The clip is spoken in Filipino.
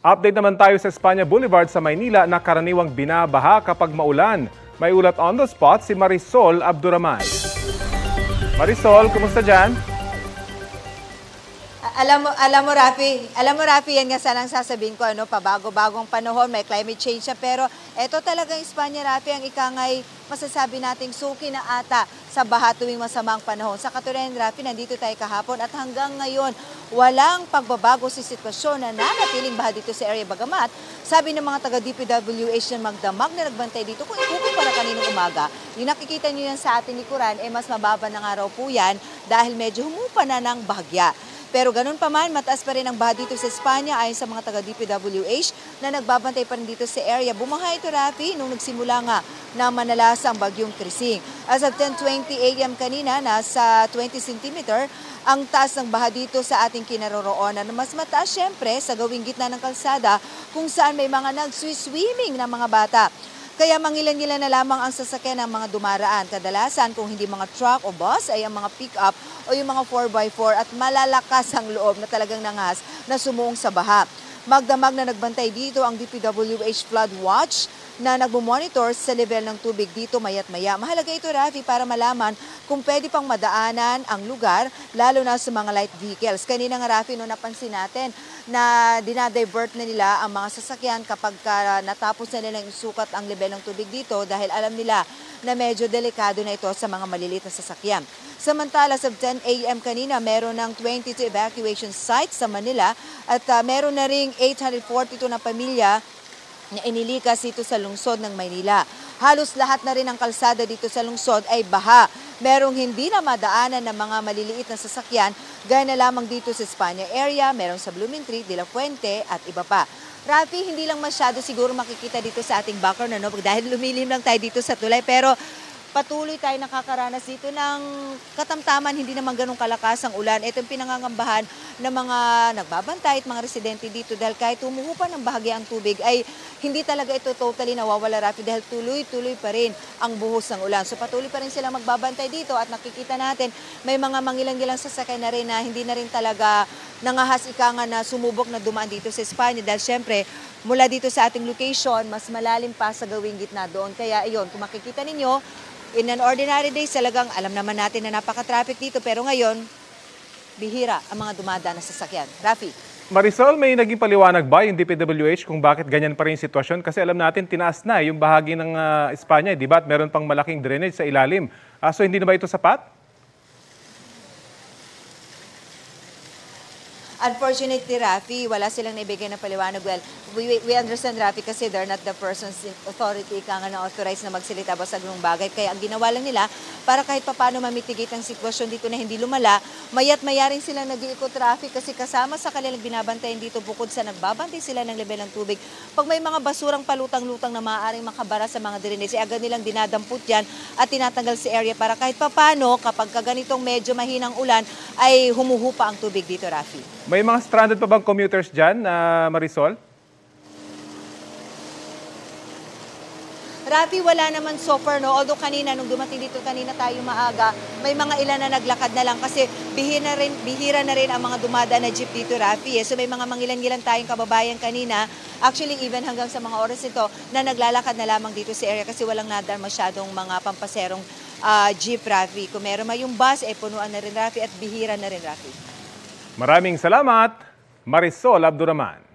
Update naman tayo sa Espanya Boulevard sa Maynila na karaniwang binabaha kapag maulan. May ulat on the spot si Marisol Abduraman. Marisol, kumusta dyan? Alam mo Rafi, yan nga sanang sasabihin ko, pabago-bagong panahon, may climate change siya, pero eto talagang Espanya, Rafi, ang ikangay masasabi nating suki na ata sa baha tuwing masamang panahon. Sa katunayan, Rafi, nandito tayo kahapon at hanggang ngayon, walang pagbabago sa sitwasyon na nanatiling baha dito sa area. Bagamat, sabi ng mga taga-DPWH na magdamag na nagbantay dito, kung ikukumpara kaninang umaga, yung nakikita nyo yan sa ating likuran, mas mababa ng araw po yan dahil medyo humupa na ng bahagya. Pero ganun pa man, mataas pa rin ang baha dito sa Espanya ayon sa mga taga-DPWH na nagbabantay pa rin dito sa area. Bumaha ito, Rafi, nung nagsimula nga na manalasa ang bagyong Krising. As of 10:20 a.m. kanina, nasa 20 cm ang taas ng baha dito sa ating kinaroroonan. Mas mataas syempre sa gawing gitna ng kalsada kung saan may mga nag-swimming na mga bata. Kaya mangilan-ngilan na lamang ang sasakyan ng mga dumaraan. Kadalasan kung hindi mga truck o bus ay ang mga pick-up o yung mga 4x4 at malalakas ang loob na talagang nangas na sumuong sa baha. Magdamag na nagbantay dito ang DPWH Flood Watch na nagmumonitor sa level ng tubig dito mayat maya. Mahalaga ito, Rafi, para malaman kung pwede pang madaanan ang lugar, lalo na sa mga light vehicles. Kanina nga, Rafi, no, napansin natin na dinadivert na nila ang mga sasakyan kapag natapos na nilang isukat ang level ng tubig dito dahil alam nila na medyo delikado na ito sa mga maliliit na sasakyan. Samantala, sa 10 a.m. kanina, meron ng 22 evacuation sites sa Manila at meron na ring 842 na pamilya na inilikas dito sa lungsod ng Maynila. Halos lahat na rin ng kalsada dito sa lungsod ay baha. Merong hindi na madaanan ng mga maliliit na sasakyan, gaya na lamang dito sa Espanya area, meron sa Blooming Tree, De La Fuente at iba pa. Rafi, hindi lang masyado siguro makikita dito sa ating background, dahil lumilim lang tayo dito sa tulay, pero patuloy tayo nakakaranas dito ng katamtaman, hindi naman ganun kalakas ang ulan. Ito yung pinangangambahan ng mga nagbabantay at mga residente dito dahil kahit humuhupa ng bahagya ang tubig ay hindi talaga ito totally nawawala, Rafi, dahil tuloy-tuloy pa rin ang buhos ng ulan. So patuloy pa rin silang magbabantay dito at nakikita natin may mga mangilang-gilang sasakay na rin na hindi na rin talaga nangahas nga na sumubok na dumaan dito sa Espanya dahil syempre mula dito sa ating location, mas malalim pa sa gawing gitna doon. Kaya iyon, kung makikita ninyo, in an ordinary day, talagang alam naman natin na napaka-traffic dito. Pero ngayon, bihira ang mga dumadaan na sasakyan. Rafi. Marisol, may naging paliwanag ba yung DPWH kung bakit ganyan pa rin yung sitwasyon? Kasi alam natin, tinaas na yung bahagi ng Espanya, di ba? At meron pang malaking drainage sa ilalim. So hindi na ba ito sapat? Unfortunately, Rafi, wala silang naibigay na paliwanag. Well, we understand, Rafi, kasi they're not the persons in authority na authorized na magsalita ba sa ganung bagay. Kaya ang ginawa lang nila, para kahit paano mamitigate ang sitwasyon dito na hindi lumala, mayat maya rin silang nag-iikot, Rafi, kasi kasama sa kanilang binabantayan dito, bukod sa nagbabantay sila ng level ng tubig, pag may mga basurang palutang-lutang na maaaring makabara sa mga drainage, agad nilang dinadampot yan at tinatanggal sa area para kahit paano, kapag ganitong medyo mahinang ulan, ay humuhupa ang tubig dito, Rafi. May mga stranded pa bang commuters dyan, Marisol? Rafi, wala naman so far, no? Although kanina, nung dumating dito kanina tayo maaga, may mga ilan na naglakad na lang kasi bihira na rin ang mga dumadaan na jeep dito, Rafi. So may mga mangilan-ngilan tayong kababayan kanina, actually even hanggang sa mga oras ito, na naglalakad na lamang dito sa area kasi walang nadaan masyadong mga pampaserong jeep, Rafi. Kung meron yung bus, punuan na rin, Rafi, at bihira na rin, Rafi. Maraming salamat, Marisol Abduraman.